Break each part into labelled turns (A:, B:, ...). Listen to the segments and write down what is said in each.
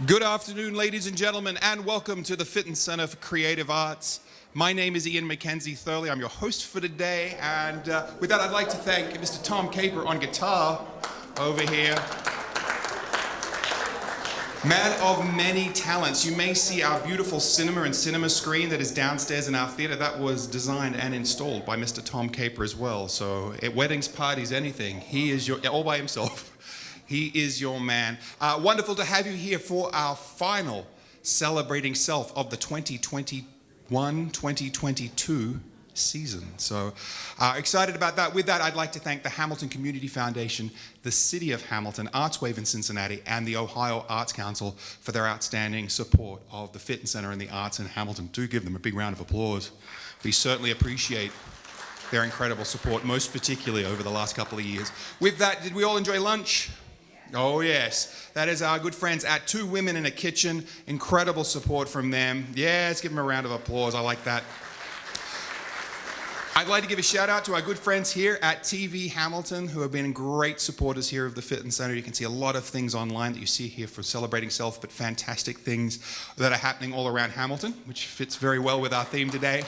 A: Good afternoon, ladies and gentlemen, and welcome to the Fitton Center for Creative Arts. My name is Ian Mackenzie Thurley. I'm your host for today, and with that, I'd like to thank Mr. Tom Caper on guitar over here. Man of many talents. You may see our beautiful cinema screen that is downstairs in our theater. That was designed and installed by Mr. Tom Caper as well. So at weddings, parties, anything, he is all by himself. He is your man. Wonderful to have you here for our final Celebrating Self of the 2021-2022 season. So excited about that. With that, I'd like to thank the Hamilton Community Foundation, the City of Hamilton, ArtsWave in Cincinnati, and the Ohio Arts Council for their outstanding support of the Fitton Center and the arts in Hamilton. Do give them a big round of applause. We certainly appreciate their incredible support, most particularly over the last couple of years. With that, did we all enjoy lunch? Oh yes, that is our good friends at Two Women in a Kitchen. Incredible support from them. Yeah, let's give them a round of applause. I like that. I'd like to give a shout out to our good friends here at TV Hamilton who have been great supporters here of the Fitton Center. You can see a lot of things online that you see here for Celebrating Self, but fantastic things that are happening all around Hamilton, which fits very well with our theme today.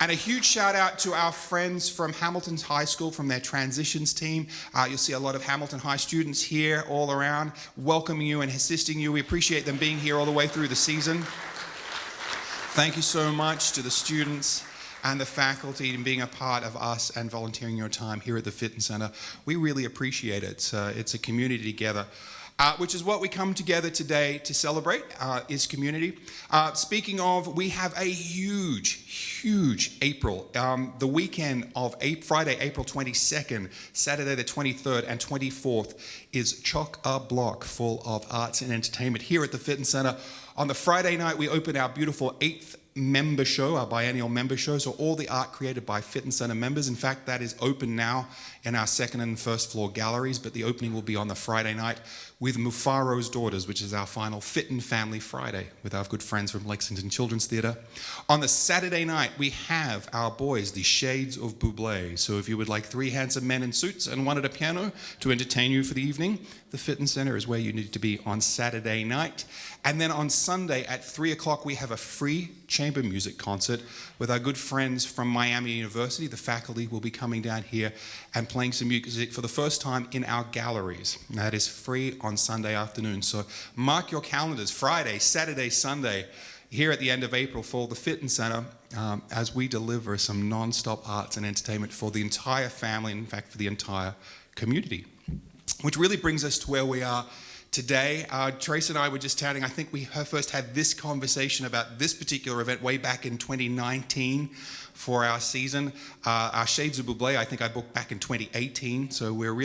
A: And a huge shout out to our friends from Hamilton's High School, from their transitions team. You'll see a lot of Hamilton High students here all around, welcoming you and assisting you. We appreciate them being here all the way through the season. Thank you so much to the students and the faculty and being a part of us and volunteering your time here at the Fitton Center. We really appreciate it. It's a community together. Which is what we come together today to celebrate, is community. Speaking of, we have a huge April. The weekend of Friday, April 22nd, Saturday the 23rd and 24th is chock-a-block full of arts and entertainment here at the Fitton Center. On the Friday night, we open our beautiful 8th member show, our biennial member show, so all the art created by Fitton Center members. In fact, that is open now in our second and first floor galleries, but the opening will be on the Friday night with Mufaro's Daughters, which is our final Fitton Family Friday with our good friends from Lexington Children's Theatre. On the Saturday night, we have our boys, the Shades of Bublé. So if you would like 3 handsome men in suits and one at a piano to entertain you for the evening, the Fitton Center is where you need to be on Saturday night. And then on Sunday at 3 o'clock, we have a free chamber music concert with our good friends from Miami University. The faculty will be coming down here and playing some music for the first time in our galleries. And that is free on Sunday afternoon. So mark your calendars, Friday, Saturday, Sunday, here at the end of April for the Fitton Center, as we deliver some non-stop arts and entertainment for the entire family, and in fact for the entire community. Which really brings us to where we are today. Trace and I were just chatting. I think we first had this conversation about this particular event way back in 2019 for our season. Our Shades of Bublé, I think I booked back in 2018, so we're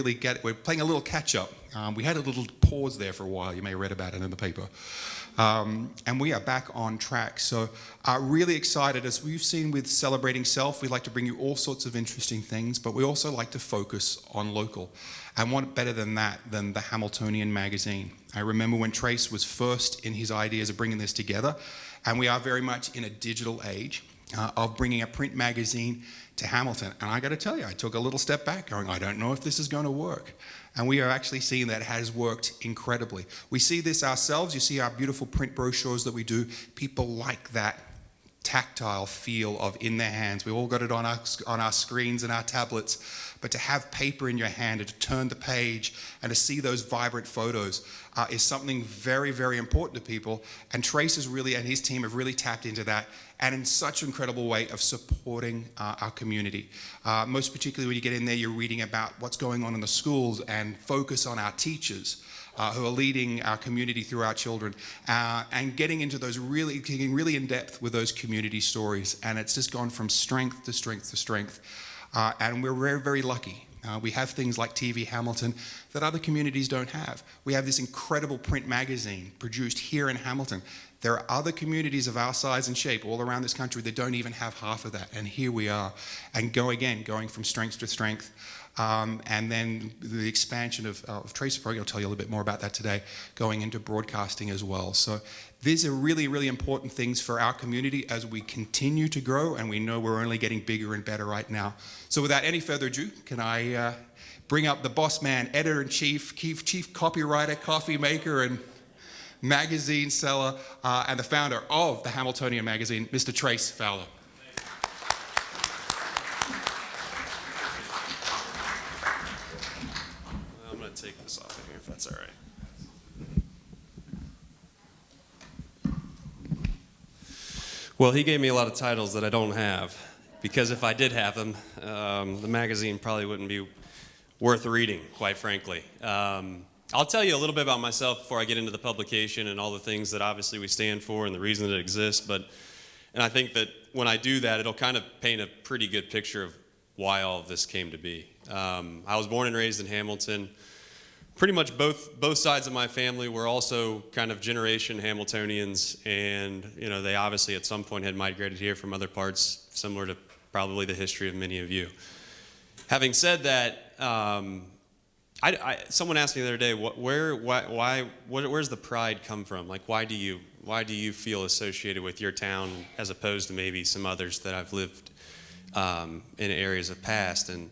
A: playing a little catch up. We had a little pause there for a while. You may have read about it in the paper. And we are back on track. So really excited. As we've seen with Celebrating Self, we like to bring you all sorts of interesting things, but we also like to focus on local. And what better than that than the Hamiltonian magazine? I remember when Trace was first in his ideas of bringing this together, and we are very much in a digital age of bringing a print magazine to Hamilton. And I got to tell you, I took a little step back going, I don't know if this is going to work. And we are actually seeing that it has worked incredibly. We see this ourselves. You see our beautiful print brochures that we do. People like that tactile feel of in their hands. We all got it on our screens and our tablets, but to have paper in your hand and to turn the page and to see those vibrant photos is something very, very important to people. And Trace has really, and his team have really tapped into that, and in such an incredible way of supporting our community. Most particularly when you get in there, you're reading about what's going on in the schools and focus on our teachers who are leading our community through our children, and getting into those getting really in depth with those community stories. And it's just gone from strength to strength to strength. And we're very, very lucky. We have things like TV Hamilton that other communities don't have. We have this incredible print magazine produced here in Hamilton. There are other communities of our size and shape all around this country that don't even have half of that. And here we are. And going from strength to strength. And then the expansion of Trace Pro, I'll tell you a little bit more about that today, going into broadcasting as well. So these are really, really important things for our community as we continue to grow, and we know we're only getting bigger and better right now. So without any further ado, can I bring up the boss man, editor-in-chief, chief copywriter, coffee maker, and magazine seller, and the founder of the Hamiltonian magazine, Mr. Trace Fowler.
B: I'm going to take this off of here if that's all right. Well, he gave me a lot of titles that I don't have, because if I did have them, the magazine probably wouldn't be worth reading, quite frankly. I'll tell you a little bit about myself before I get into the publication and all the things that obviously we stand for and the reason that it exists. And I think that when I do that, it'll kind of paint a pretty good picture of why all of this came to be. I was born and raised in Hamilton. Pretty much both sides of my family were also kind of generation Hamiltonians, and they obviously at some point had migrated here from other parts, similar to probably the history of many of you. Having said that, someone asked me the other day, where's the pride come from? Like, why do you feel associated with your town as opposed to maybe some others that I've lived in areas of past? And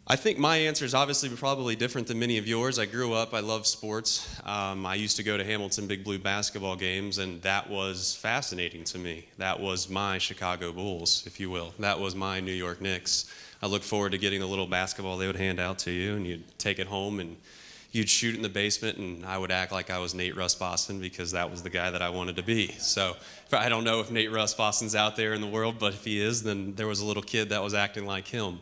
B: I think my answer is obviously probably different than many of yours. I grew up, I love sports. I used to go to Hamilton Big Blue basketball games, and that was fascinating to me. That was my Chicago Bulls, if you will. That was my New York Knicks. I look forward to getting the little basketball they would hand out to you, and you'd take it home, and you'd shoot in the basement, and I would act like I was Nate Russ Boston because that was the guy that I wanted to be. So I don't know if Nate Russ Boston's out there in the world, but if he is, then there was a little kid that was acting like him.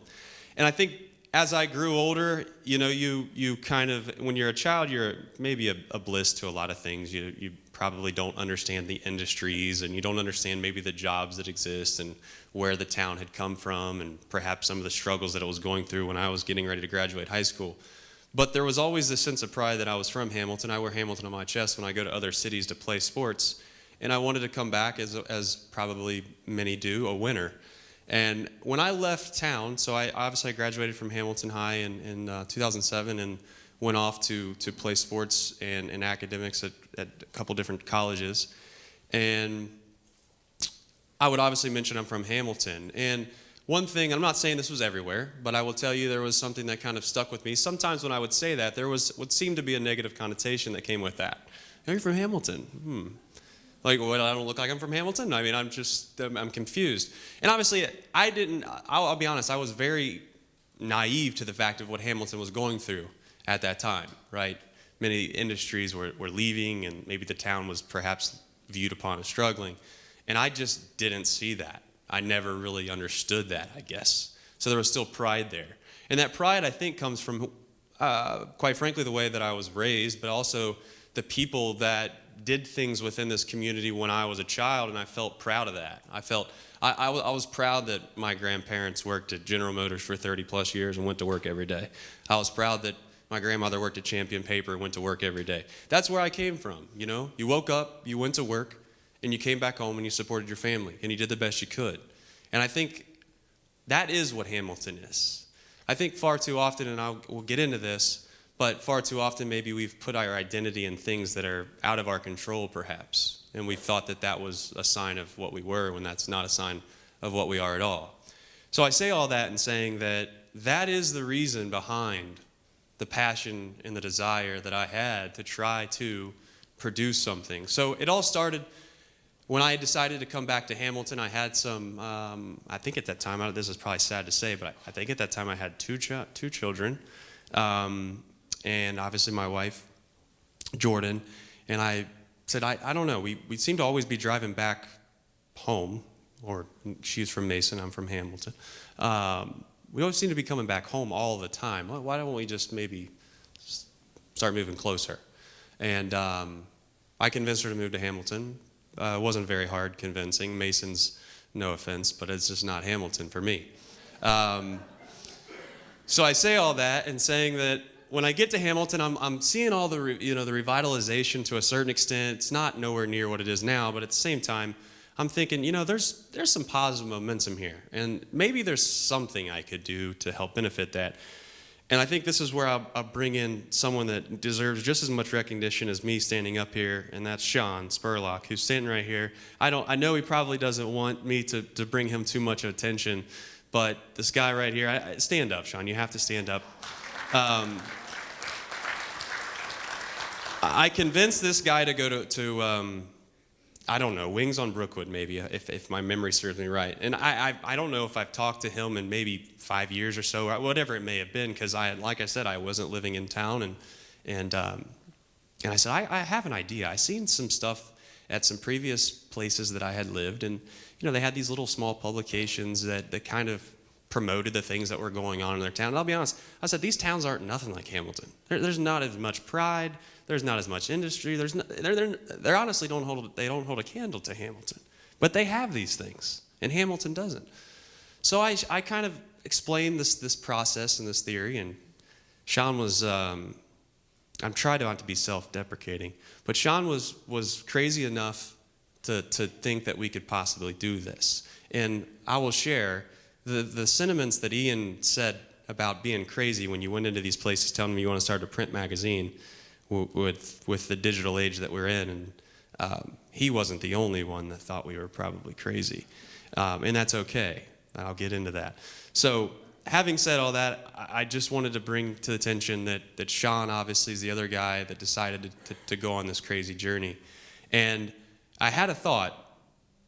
B: And I think as I grew older, you kind of, when you're a child, you're maybe a bliss to a lot of things. You probably don't understand the industries, and you don't understand maybe the jobs that exist and where the town had come from, and perhaps some of the struggles that it was going through when I was getting ready to graduate high school. But there was always this sense of pride that I was from Hamilton. I wear Hamilton on my chest when I go to other cities to play sports, and I wanted to come back, as probably many do, a winner. And when I left town, so I obviously graduated from Hamilton High in 2007 and went off to play sports and academics at a couple different colleges. And I would obviously mention I'm from Hamilton. And one thing, I'm not saying this was everywhere, but I will tell you there was something that kind of stuck with me. Sometimes when I would say that, there was what seemed to be a negative connotation that came with that. Are you from Hamilton? Like, what, I don't look like I'm from Hamilton? I mean, I'm confused. And obviously, I'll be honest, I was very naive to the fact of what Hamilton was going through at that time, right? Many industries were leaving, and maybe the town was perhaps viewed upon as struggling. And I just didn't see that. I never really understood that, I guess. So there was still pride there. And that pride, I think, comes from, quite frankly, the way that I was raised, but also the people that did things within this community when I was a child, and I felt proud of that. I was proud that my grandparents worked at General Motors for 30 plus years and went to work every day. I was proud that my grandmother worked at Champion Paper and went to work every day. That's where I came from, You woke up, you went to work, and you came back home and you supported your family, and you did the best you could. And I think that is what Hamilton is. I think far too often, and we'll get into this, but far too often maybe we've put our identity in things that are out of our control perhaps. And we thought that that was a sign of what we were when that's not a sign of what we are at all. So I say all that in saying that that is the reason behind the passion and the desire that I had to try to produce something. So it all started when I decided to come back to Hamilton. I had some, I think at that time, this is probably sad to say, but I think at that time I had two children. And obviously my wife, Jordan, and I said, I don't know, we seem to always be driving back home, or she's from Mason, I'm from Hamilton. We always seem to be coming back home all the time. Why don't we just maybe start moving closer? And I convinced her to move to Hamilton. It wasn't very hard convincing. Mason's, no offense, but it's just not Hamilton for me. So I say all that and saying that when I get to Hamilton, I'm seeing all the the revitalization to a certain extent. It's not nowhere near what it is now, but at the same time, I'm thinking, there's some positive momentum here, and maybe there's something I could do to help benefit that. And I think this is where I'll bring in someone that deserves just as much recognition as me standing up here, and that's Sean Spurlock, who's standing right here. I know he probably doesn't want me to bring him too much attention, but this guy right here, stand up, Sean. You have to stand up. I convinced this guy to go to I don't know, Wings on Brookwood, maybe, if my memory serves me right. And I don't know if I've talked to him in maybe 5 years or so, or whatever it may have been, because like I said, I wasn't living in town, and I said, I have an idea. I seen some stuff at some previous places that I had lived, and they had these little small publications that kind of promoted the things that were going on in their town. And I'll be honest, I said, these towns aren't nothing like Hamilton. There's not as much pride. There's not as much industry. They honestly don't hold a candle to Hamilton. But they have these things, and Hamilton doesn't. So I kind of explained this process and this theory, and Sean was, I'm trying not to be self-deprecating, but Sean was crazy enough to think that we could possibly do this. And I will share the sentiments that Ian said about being crazy when you went into these places telling me you want to start a print magazine with the digital age that we're in. And he wasn't the only one that thought we were probably crazy. And that's okay. I'll get into that. So having said all that, I just wanted to bring to attention that Sean obviously is the other guy that decided to go on this crazy journey. And I had a thought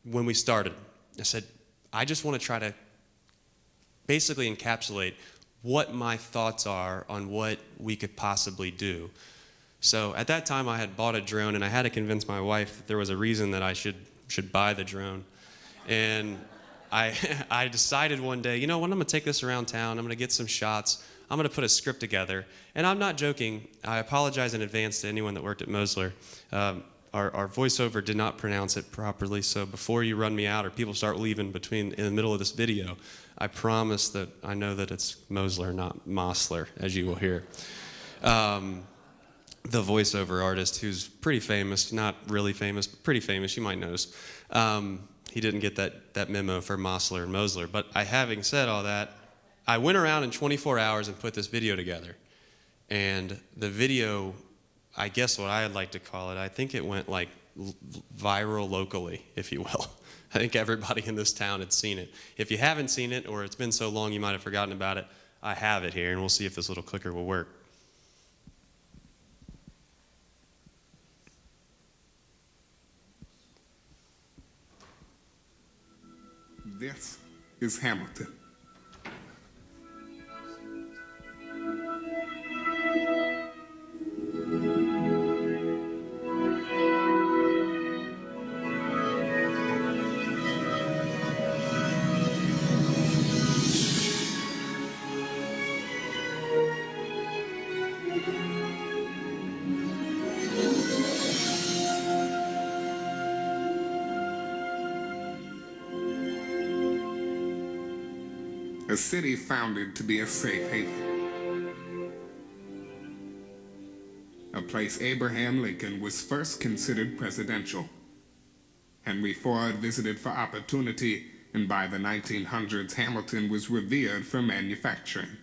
B: when we started. I said, I just want to try to basically encapsulate what my thoughts are on what we could possibly do. So at that time I had bought a drone, and I had to convince my wife that there was a reason that I should buy the drone. And I decided one day, what, I'm going to take this around town, I'm going to get some shots, I'm going to put a script together. And I'm not joking, I apologize in advance to anyone that worked at Mosler. Our voiceover did not pronounce it properly, so before you run me out or people start leaving in the middle of this video, I promise that I know that it's Mosler, not Mosler, as you will hear. The voiceover artist, who's pretty famous, not really famous, but pretty famous, you might notice. He didn't get that memo for Mosler and Mosler. But having said all that, I went around in 24 hours and put this video together. And the video, I guess what I'd like to call it, I think it went like viral locally, if you will. I think everybody in this town had seen it. If you haven't seen it, or it's been so long you might have forgotten about it, I have it here, and we'll see if this little clicker will work.
C: This is Hamilton. A city founded to be a safe haven. A place Abraham Lincoln was first considered presidential. Henry Ford visited for opportunity, and by the 1900s, Hamilton was revered for manufacturing.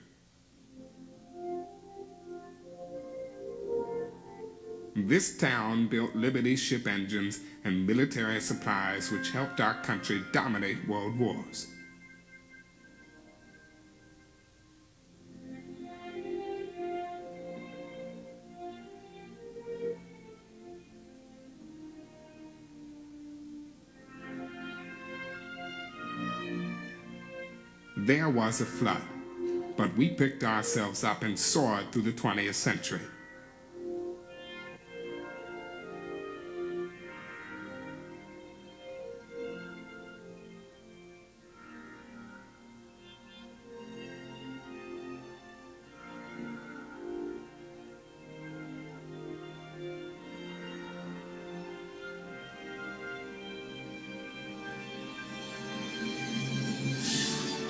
C: This town built Liberty ship engines and military supplies which helped our country dominate world wars. There was a flood, but we picked ourselves up and soared through the 20th century.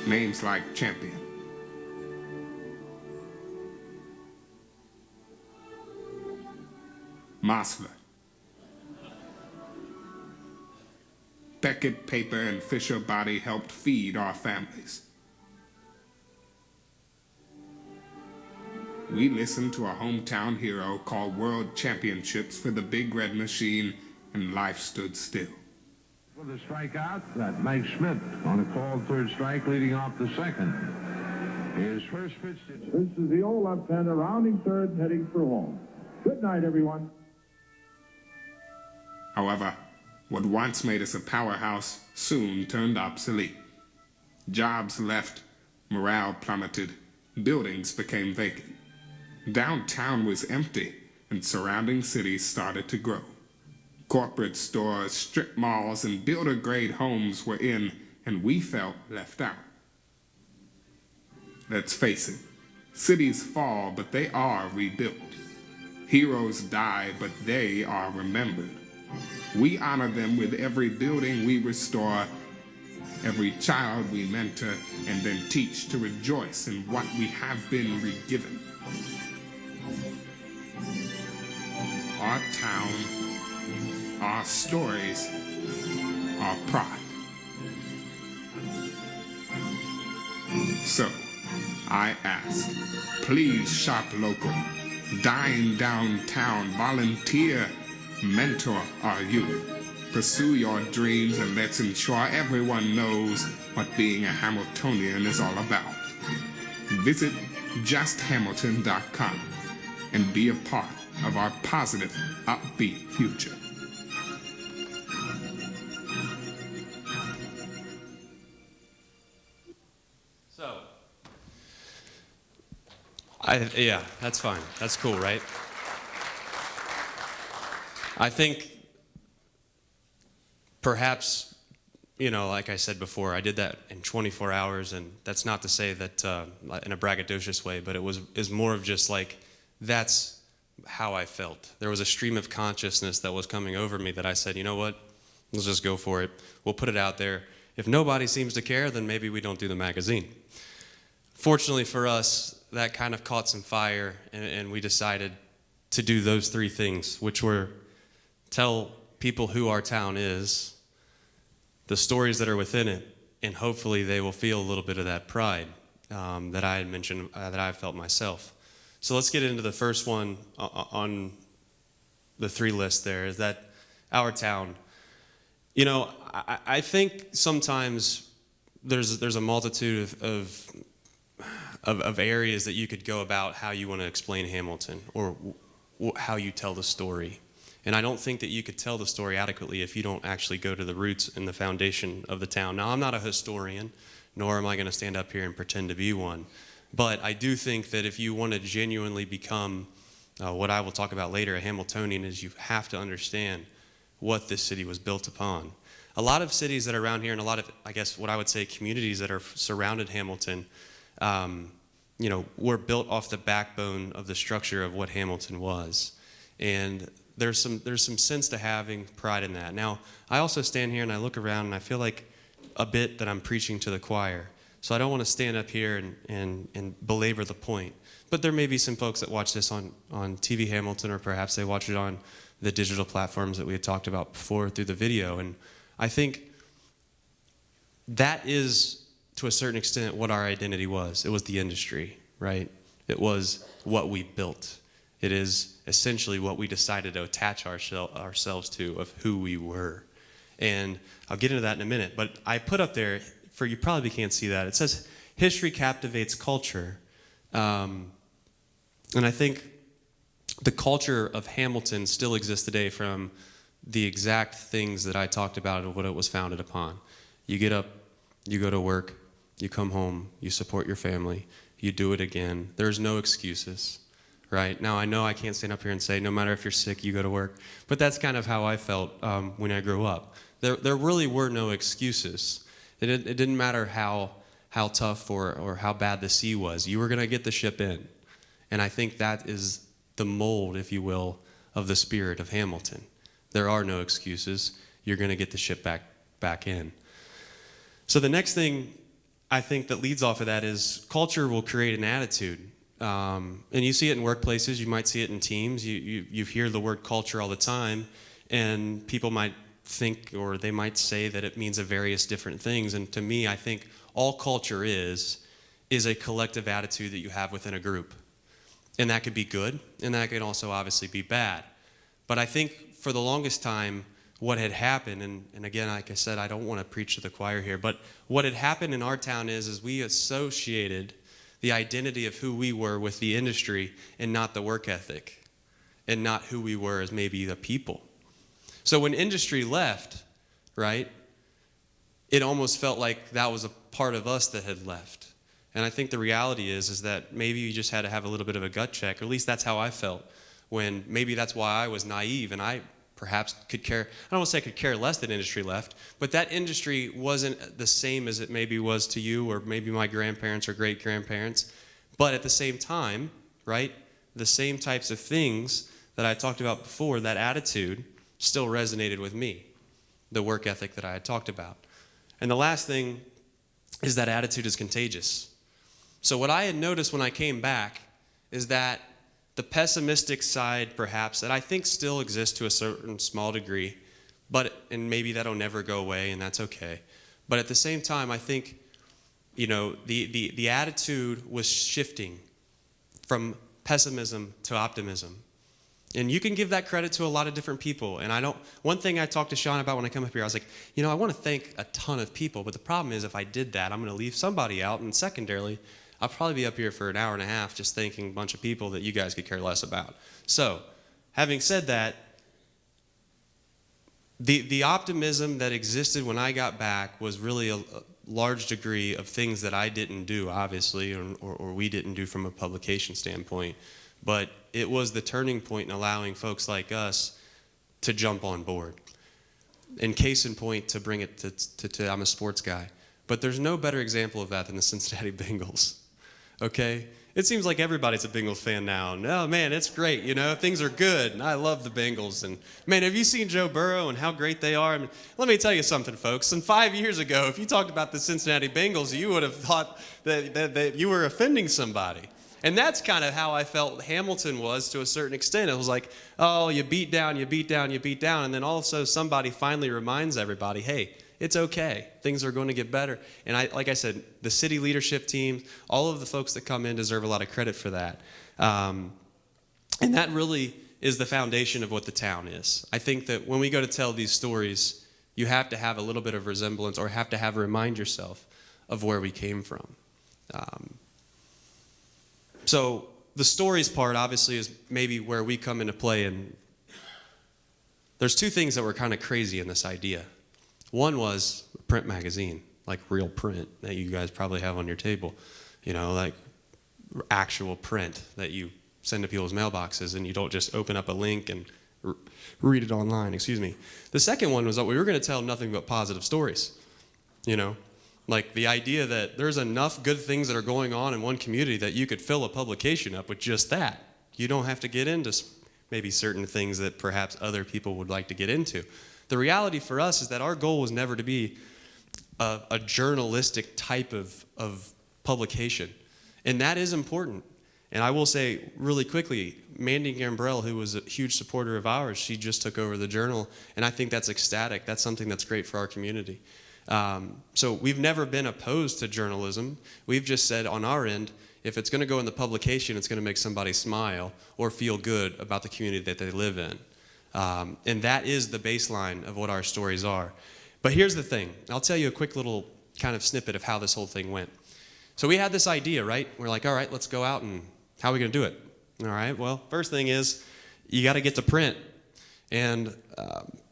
C: Names like Champion, Mosler, Beckett Paper and Fisher Body helped feed our families. We listened to a hometown hero call World Championships for the Big Red Machine, and life stood still.
D: With a strikeout, that Mike Schmidt on a called third strike, leading off the second. His first pitch.
E: This is the old left-hander rounding third, heading for home. Good night, everyone.
C: However, what once made us a powerhouse soon turned obsolete. Jobs left, morale plummeted, buildings became vacant. Downtown was empty, and surrounding cities started to grow. Corporate stores, strip malls, and builder-grade homes were in, and we felt left out. Let's face it, cities fall, but they are rebuilt. Heroes die, but they are remembered. We honor them with every building we restore, every child we mentor, and then teach to rejoice in what we have been re-given. Our town, our stories, our pride. So, I ask, please shop local, dine downtown, volunteer, mentor our youth. Pursue your dreams and let's ensure everyone knows what being a Hamiltonian is all about. Visit justhamilton.com and be a part of our positive, upbeat future.
B: So, yeah, that's fine. That's cool, right? I think perhaps, like I said before, I did that in 24 hours, and that's not to say that in a braggadocious way, but is more of just like, that's how I felt. There was a stream of consciousness that was coming over me that I said, you know what, let's just go for it. We'll put it out there. If nobody seems to care, then maybe we don't do the magazine. Fortunately for us, that kind of caught some fire, and we decided to do those three things, which were tell people who our town is, the stories that are within it, and hopefully they will feel a little bit of that pride that I had mentioned, that I felt myself. So let's get into the first one on the three list there, is that our town. I think sometimes there's a multitude of areas that you could go about how you want to explain Hamilton or how you tell the story. And I don't think that you could tell the story adequately if you don't actually go to the roots and the foundation of the town. Now, I'm not a historian, nor am I going to stand up here and pretend to be one. But I do think that if you want to genuinely become what I will talk about later, a Hamiltonian, is you have to understand what this city was built upon. A lot of cities that are around here, and a lot of, I guess, what I would say communities that are surrounded Hamilton, were built off the backbone of the structure of what Hamilton was. And there's some sense to having pride in that. Now, I also stand here and I look around and I feel like a bit that I'm preaching to the choir. So I don't want to stand up here and belabor the point. But there may be some folks that watch this on TV Hamilton, or perhaps they watch it on the digital platforms that we had talked about before through the video. And I think that is, to a certain extent, what our identity was. It was the industry, right? It was what we built. It is essentially what we decided to attach ourselves to of who we were. And I'll get into that in a minute. But I put up there, for you probably can't see that, it says, history captivates culture. And I think the culture of Hamilton still exists today from the exact things that I talked about of what it was founded upon. You get up, you go to work, you come home, you support your family, you do it again. There's no excuses, right? Now, I know I can't stand up here and say, no matter if you're sick, you go to work, but that's kind of how I felt when I grew up. There really were no excuses. It didn't matter how tough or how bad the sea was. You were going to get the ship in. And I think that is the mold, if you will, of the spirit of Hamilton. There are no excuses. You're going to get the ship back in. So the next thing I think that leads off of that is culture will create an attitude. And you see it in workplaces. You might see it in teams. You hear the word culture all the time. And people might think, or they might say that it means various different things. And to me, I think all culture is a collective attitude that you have within a group. And that could be good, and that could also obviously be bad. But I think for the longest time, what had happened, and again, like I said, I don't want to preach to the choir here, but what had happened in our town is we associated the identity of who we were with the industry and not the work ethic, and not who we were as maybe the people. So when industry left, right, it almost felt like that was a part of us that had left. And I think the reality is that maybe you just had to have a little bit of a gut check, or at least that's how I felt, when maybe that's why I was naive and I perhaps could care, I don't want to say I could care less that industry left, but that industry wasn't the same as it maybe was to you or maybe my grandparents or great-grandparents. But at the same time, right, the same types of things that I talked about before, that attitude still resonated with me, the work ethic that I had talked about. And the last thing is that attitude is contagious. So what I had noticed when I came back is that the pessimistic side, perhaps, that I think still exists to a certain small degree, and maybe that'll never go away, and that's okay. But at the same time, I think, the attitude was shifting from pessimism to optimism. And you can give that credit to a lot of different people. And one thing I talked to Sean about when I come up here, I was like, I want to thank a ton of people, but the problem is if I did that, I'm going to leave somebody out, and secondarily, I'll probably be up here for an hour and a half just thanking a bunch of people that you guys could care less about. So, having said that, the optimism that existed when I got back was really a large degree of things that I didn't do, obviously, or we didn't do from a publication standpoint. But it was the turning point in allowing folks like us to jump on board. And case in point, to bring it to I'm a sports guy. But there's no better example of that than the Cincinnati Bengals. Okay? It seems like everybody's a Bengals fan now. No, man, it's great. Things are good. And I love the Bengals. And, man, have you seen Joe Burrow and how great they are? I mean, let me tell you something, folks. And 5 years ago, if you talked about the Cincinnati Bengals, you would have thought that you were offending somebody. And that's kind of how I felt Hamilton was to a certain extent. It was like, oh, you beat down, you beat down, you beat down. And then also somebody finally reminds everybody, hey, it's okay. Things are going to get better. And like I said, the city leadership team, all of the folks that come in deserve a lot of credit for that. And that really is the foundation of what the town is. I think that when we go to tell these stories, you have to have a little bit of resemblance or have to remind yourself of where we came from. So the stories part, obviously, is maybe where we come into play. And there's two things that were kind of crazy in this idea. One was a print magazine, like real print that you guys probably have on your table. Like actual print that you send to people's mailboxes and you don't just open up a link and read it online, The second one was that we were going to tell nothing but positive stories, Like the idea that there's enough good things that are going on in one community that you could fill a publication up with just that. You don't have to get into maybe certain things that perhaps other people would like to get into. The reality for us is that our goal was never to be a journalistic type of publication. And that is important. And I will say really quickly, Mandy Gambrell, who was a huge supporter of ours, she just took over the Journal. And I think that's ecstatic. That's something that's great for our community. So we've never been opposed to journalism. We've just said on our end, if it's going to go in the publication, it's going to make somebody smile or feel good about the community that they live in. And that is the baseline of what our stories are. But here's the thing. I'll tell you a quick little kind of snippet of how this whole thing went. So we had this idea, right? We're like, all right, let's go out and how are we going to do it? All right, well, first thing is you got to get to print. And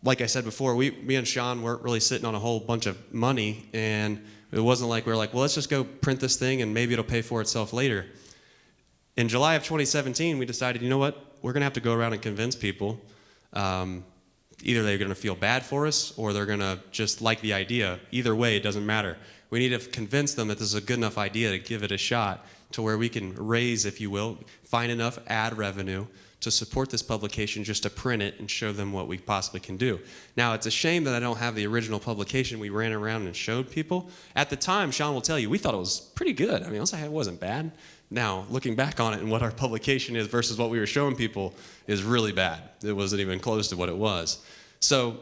B: like I said before, me and Sean weren't really sitting on a whole bunch of money. And it wasn't like we were like, well, let's just go print this thing and maybe it'll pay for itself later. In July of 2017, we decided, you know what? We're going to have to go around and convince people. Either they're going to feel bad for us or they're going to just like the idea. Either way, it doesn't matter. We need to convince them that this is a good enough idea to give it a shot to where we can raise, if you will, find enough ad revenue to support this publication just to print it and show them what we possibly can do. Now, it's a shame that I don't have the original publication we ran around and showed people. At the time, Sean will tell you, we thought it was pretty good. I mean, it wasn't bad. Now, looking back on it and what our publication is versus what we were showing people is really bad. It wasn't even close to what it was. So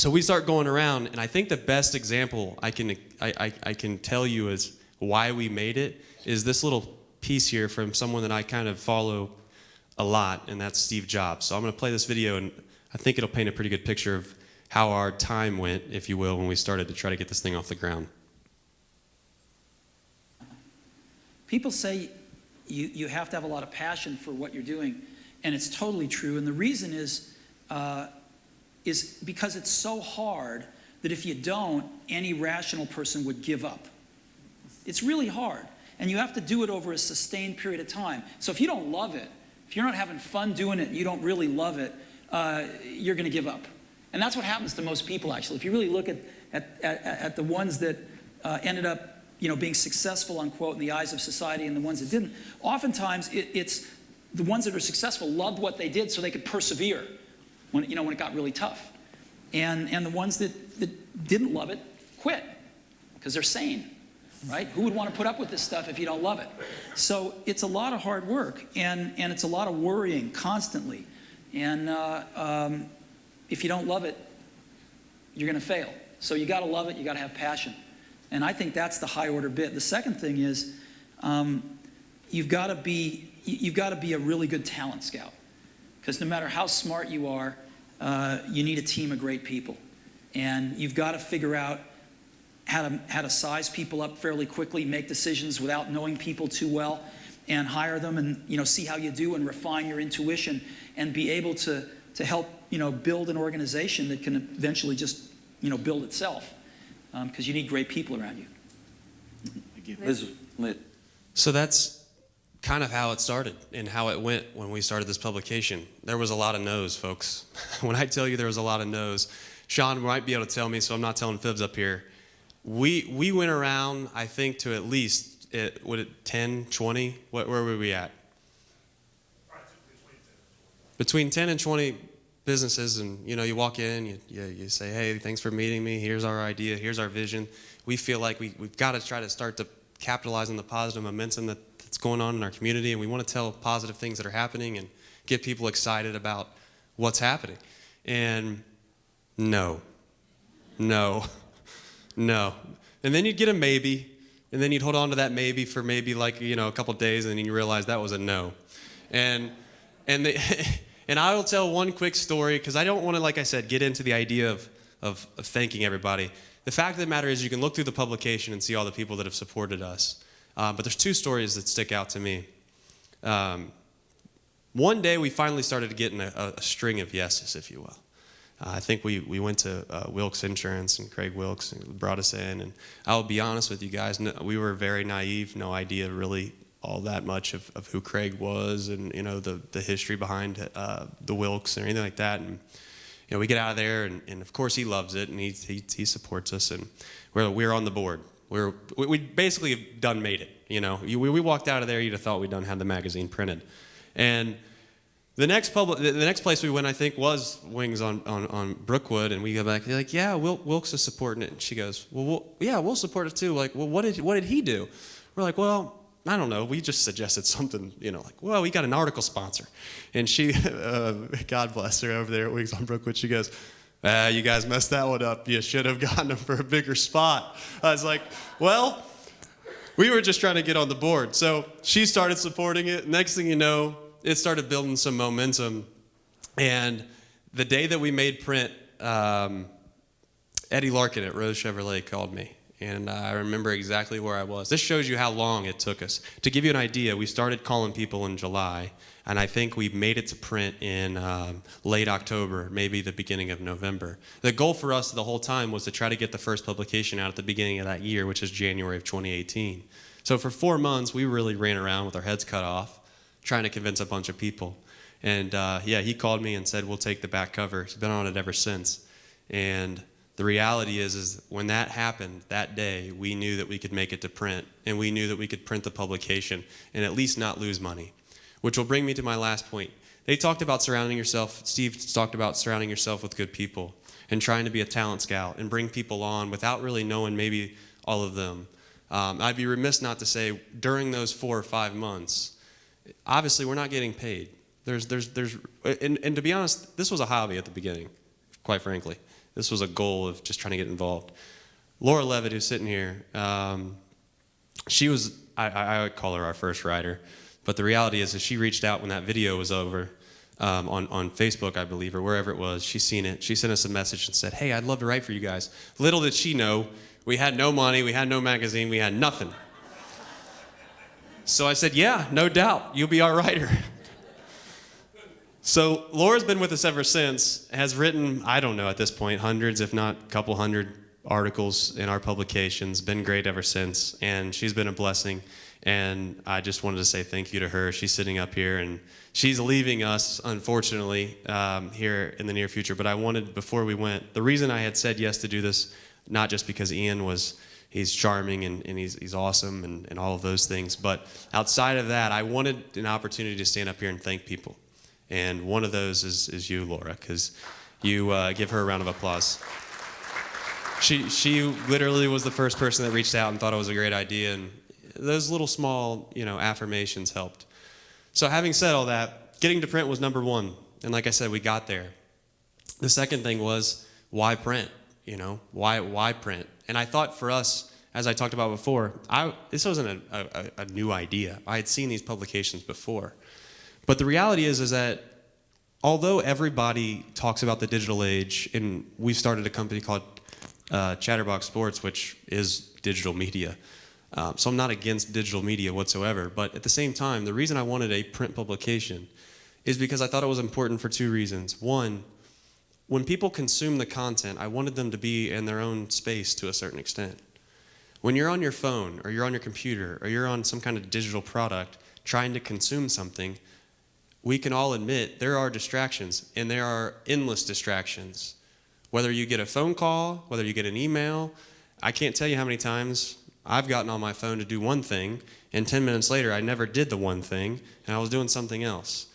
B: we start going around, and I think the best example I can tell you is why we made it is this little piece here from someone that I kind of follow a lot, and that's Steve Jobs. So I'm going to play this video, and I think it'll paint a pretty good picture of how our time went, if you will, when we started to try to get this thing off the ground.
E: People say you have to have a lot of passion for what you're doing, and it's totally true. And the reason is, is because it's so hard that if you don't, any rational person would give up. It's really hard. And you have to do it over a sustained period of time. So if you don't love it, if you're not having fun doing it, and you don't really love it, you're going to give up. And that's what happens to most people, actually. If you really look at the ones that ended up, being successful, unquote, in the eyes of society, and the ones that didn't, oftentimes it's the ones that are successful loved what they did so they could persevere when it got really tough. And the ones that didn't love it quit because they're sane, right? Who would want to put up with this stuff if you don't love it? So it's a lot of hard work, and it's a lot of worrying constantly. And if you don't love it, you're going to fail. So you got to love it. You got to have passion. And I think that's the high order bit. The second thing is you've got to be a really good talent scout, because no matter how smart you are, you need a team of great people, and you've got to figure out how to size people up fairly quickly, make decisions without knowing people too well, and hire them, and see how you do, and refine your intuition, and be able to help build an organization that can eventually just build itself, because you need great people around you.
F: Liz.
B: So that's kind of how it started and how it went when we started this publication. There was a lot of no's, folks. When I tell you there was a lot of no's, Sean might be able to tell me, so I'm not telling fibs up here. We went around, I think, to at least 10, 20. Where were we at? Between 10 and 20 businesses, and you walk in, you say, hey, thanks for meeting me. Here's our idea. Here's our vision. We feel like we've got to try to start to capitalize on the positive momentum that's going on in our community, and we want to tell positive things that are happening and get people excited about what's happening. And no. And then you'd get a maybe, and then you'd hold on to that maybe for maybe a couple days, and then you realize that was a no. And I will tell one quick story, because I don't want to, like I said, get into the idea of thanking everybody. The fact of the matter is you can look through the publication and see all the people that have supported us. But there's two stories that stick out to me. One day we finally started getting a string of yeses, if you will. I think we went to Wilkes Insurance, and Craig Wilkes brought us in. And I'll be honest with you guys, we were very naive, no idea really all that much of who Craig was, and the history behind the Wilkes and anything like that. And we get out of there, and of course he loves it, and he supports us, and we're on the board. We basically have done made it. We walked out of there, you'd have thought we'd done had the magazine printed. And the next place we went, I think, was Wings on Brookwood, and we go back. They're like, yeah, Wilkes is supporting it. And she goes, well, yeah, we'll support it too. Like, well, what did he do? We're like, well, I don't know. We just suggested something, well, we got an article sponsor. And she, God bless her, over there at Wings on Brookwood, she goes, you guys messed that one up. You should have gotten him for a bigger spot. I was like, well, we were just trying to get on the board. So she started supporting it. Next thing you know, it started building some momentum. And the day that we made print, Eddie Larkin at Rose Chevrolet called me. And I remember exactly where I was. This shows you how long it took us. To give you an idea, we started calling people in July, and I think we made it to print in late October, maybe the beginning of November. The goal for us the whole time was to try to get the first publication out at the beginning of that year, which is January of 2018. So for 4 months, we really ran around with our heads cut off, trying to convince a bunch of people. And he called me and said, we'll take the back cover. He's been on it ever since. And the reality is when that happened, that day, we knew that we could make it to print, and we knew that we could print the publication and at least not lose money, which will bring me to my last point. They talked about surrounding yourself, Steve talked about surrounding yourself with good people and trying to be a talent scout and bring people on without really knowing maybe all of them. I'd be remiss not to say during those 4 or 5 months, obviously we're not getting paid. And to be honest, this was a hobby at the beginning, quite frankly. This was a goal of just trying to get involved. Laura Levitt, who's sitting here, she was, I would call her our first writer, but the reality is that she reached out when that video was over on Facebook, I believe, or wherever it was. She's seen it. She sent us a message and said, hey, I'd love to write for you guys. Little did she know, we had no money, we had no magazine, we had nothing. So I said, yeah, no doubt, you'll be our writer. So Laura's been with us ever since, has written, I don't know at this point, hundreds, if not a couple hundred articles in our publications, been great ever since, and she's been a blessing. And I just wanted to say thank you to her. She's sitting up here, and she's leaving us, unfortunately, here in the near future. But I wanted, before we went, the reason I had said yes to do this, not just because Ian he's charming and he's awesome and all of those things, but outside of that, I wanted an opportunity to stand up here and thank people. And one of those is you, Laura, because you give her a round of applause. She literally was the first person that reached out and thought it was a great idea, and those little small, affirmations helped. So having said all that, getting to print was number one, and like I said, we got there. The second thing was, why print? Why print? And I thought for us, as I talked about before, this wasn't a new idea. I had seen these publications before. But the reality is that although everybody talks about the digital age, and we've started a company called Chatterbox Sports, which is digital media. So I'm not against digital media whatsoever, but at the same time, the reason I wanted a print publication is because I thought it was important for two reasons. One, when people consume the content, I wanted them to be in their own space to a certain extent. When you're on your phone, or you're on your computer, or you're on some kind of digital product trying to consume something, we can all admit there are distractions, and there are endless distractions. Whether you get a phone call, whether you get an email, I can't tell you how many times I've gotten on my phone to do one thing, and 10 minutes later I never did the one thing, and I was doing something else.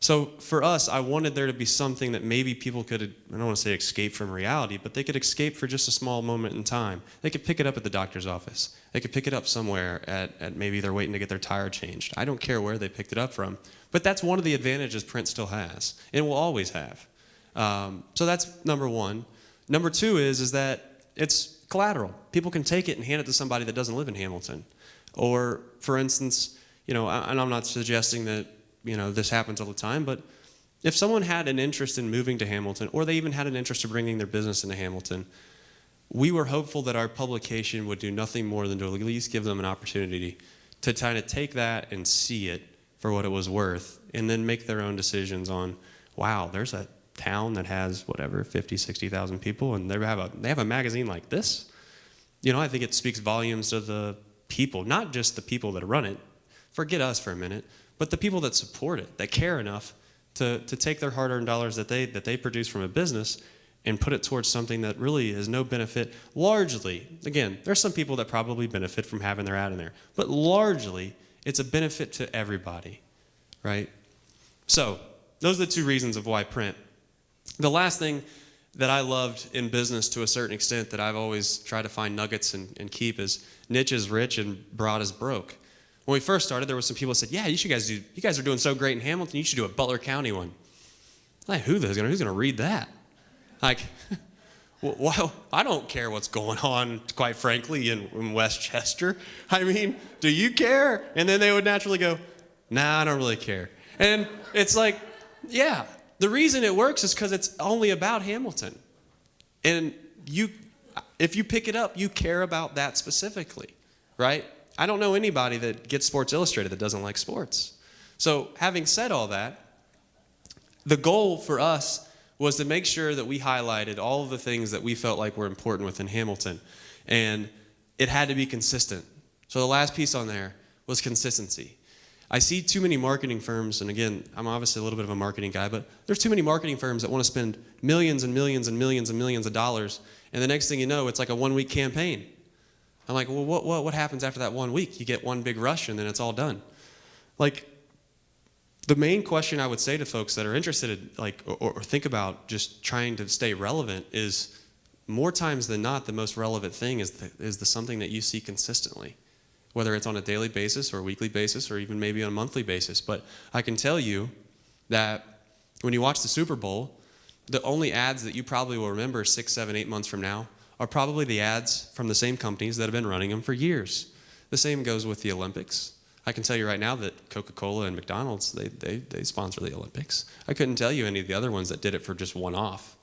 B: So for us, I wanted there to be something that maybe people could, I don't want to say escape from reality, but they could escape for just a small moment in time. They could pick it up at the doctor's office. They could pick it up somewhere at maybe they're waiting to get their tire changed. I don't care where they picked it up from. But that's one of the advantages print still has, and will always have. So that's number one. Number two is that it's collateral. People can take it and hand it to somebody that doesn't live in Hamilton. Or, for instance, and I'm not suggesting that this happens all the time, but if someone had an interest in moving to Hamilton, or they even had an interest in bringing their business into Hamilton, we were hopeful that our publication would do nothing more than to at least give them an opportunity to kind of take that and see it for what it was worth, and then make their own decisions on, wow, there's a town that has 50, 60,000 people, and they have a magazine like this. I think it speaks volumes to the people, not just the people that run it. Forget us for a minute. But the people that support it, that care enough to take their hard-earned dollars that they produce from a business and put it towards something that really has no benefit. Largely, again, there's some people that probably benefit from having their ad in there, but largely, it's a benefit to everybody, right? So those are the two reasons of why print. The last thing that I loved in business to a certain extent that I've always tried to find nuggets and keep is niche is rich and broad is broke. When we first started, there were some people that said, yeah, you guys are doing so great in Hamilton, you should do a Butler County one. Like, who's going to read that? Like, well, I don't care what's going on, quite frankly, in Westchester. I mean, do you care? And then they would naturally go, nah, I don't really care. And it's like, yeah, the reason it works is because it's only about Hamilton. And if you pick it up, you care about that specifically, right? I don't know anybody that gets Sports Illustrated that doesn't like sports. So having said all that, the goal for us was to make sure that we highlighted all of the things that we felt like were important within Hamilton. And it had to be consistent. So the last piece on there was consistency. I see too many marketing firms, and again, I'm obviously a little bit of a marketing guy, but there's too many marketing firms that want to spend millions and millions and millions and millions of dollars, and the next thing you know, it's like a one-week campaign. I'm like, well, what happens after that 1 week? You get one big rush, and then it's all done. Like, the main question I would say to folks that are interested in, or think about just trying to stay relevant is, more times than not, the most relevant thing is the something that you see consistently, whether it's on a daily basis or a weekly basis or even maybe on a monthly basis. But I can tell you that when you watch the Super Bowl, the only ads that you probably will remember 6, 7, 8 months from now are probably the ads from the same companies that have been running them for years. The same goes with the Olympics. I can tell you right now that Coca-Cola and McDonald's, they sponsor the Olympics. I couldn't tell you any of the other ones that did it for just one-off.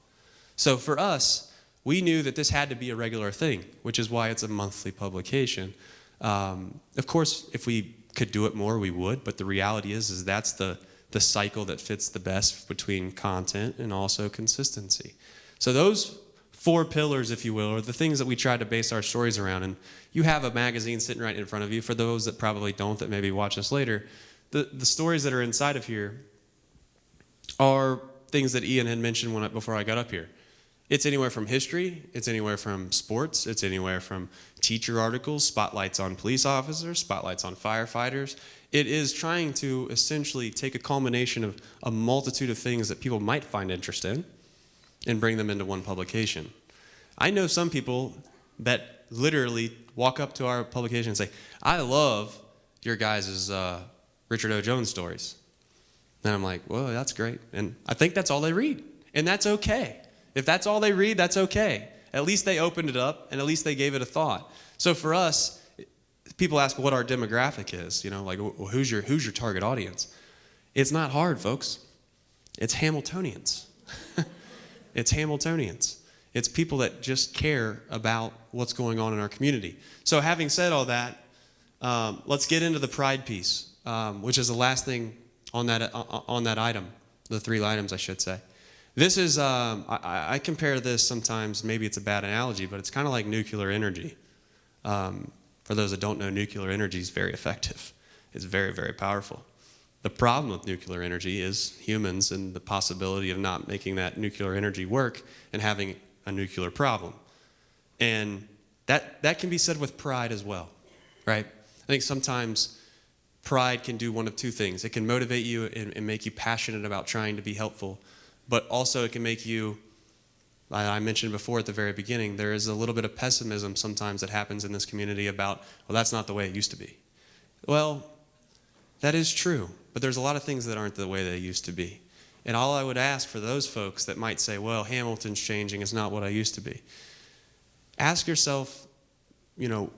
B: So for us, we knew that this had to be a regular thing, which is why it's a monthly publication. Of course, if we could do it more, we would, but the reality is that's the the cycle that fits the best between content and also consistency. So those 4 pillars, if you will, are the things that we try to base our stories around. And you have a magazine sitting right in front of you. For those that probably don't, that maybe watch us later, the stories that are inside of here are things that Ian had mentioned before I got up here. It's anywhere from history, it's anywhere from sports, it's anywhere from teacher articles, spotlights on police officers, spotlights on firefighters. It is trying to essentially take a culmination of a multitude of things that people might find interest in and bring them into one publication. I know some people that literally walk up to our publication and say, I love your guys' Richard O. Jones stories. And I'm like, well, that's great. And I think that's all they read. And that's okay. If that's all they read, that's okay. At least they opened it up, and at least they gave it a thought. So for us, people ask what our demographic is. You know, like, well, who's your target audience? It's not hard, folks. It's Hamiltonians. It's Hamiltonians. It's people that just care about what's going on in our community. So having said all that, let's get into the pride piece, which is the last thing on that item, the 3 items, I should say. This is, I compare this sometimes, maybe it's a bad analogy, but it's kind of like nuclear energy. For those that don't know, nuclear energy is very effective. It's very, very powerful. The problem with nuclear energy is humans and the possibility of not making that nuclear energy work and having a nuclear problem. And that can be said with pride as well, right? I think sometimes pride can do one of 2 things. It can motivate you and make you passionate about trying to be helpful, but also it can make you, I mentioned before at the very beginning, there is a little bit of pessimism sometimes that happens in this community about, well, that's not the way it used to be. Well, that is true, but there's a lot of things that aren't the way they used to be. And all I would ask for those folks that might say, well, Hamilton's changing, it's not what I used to be. Ask yourself, you know,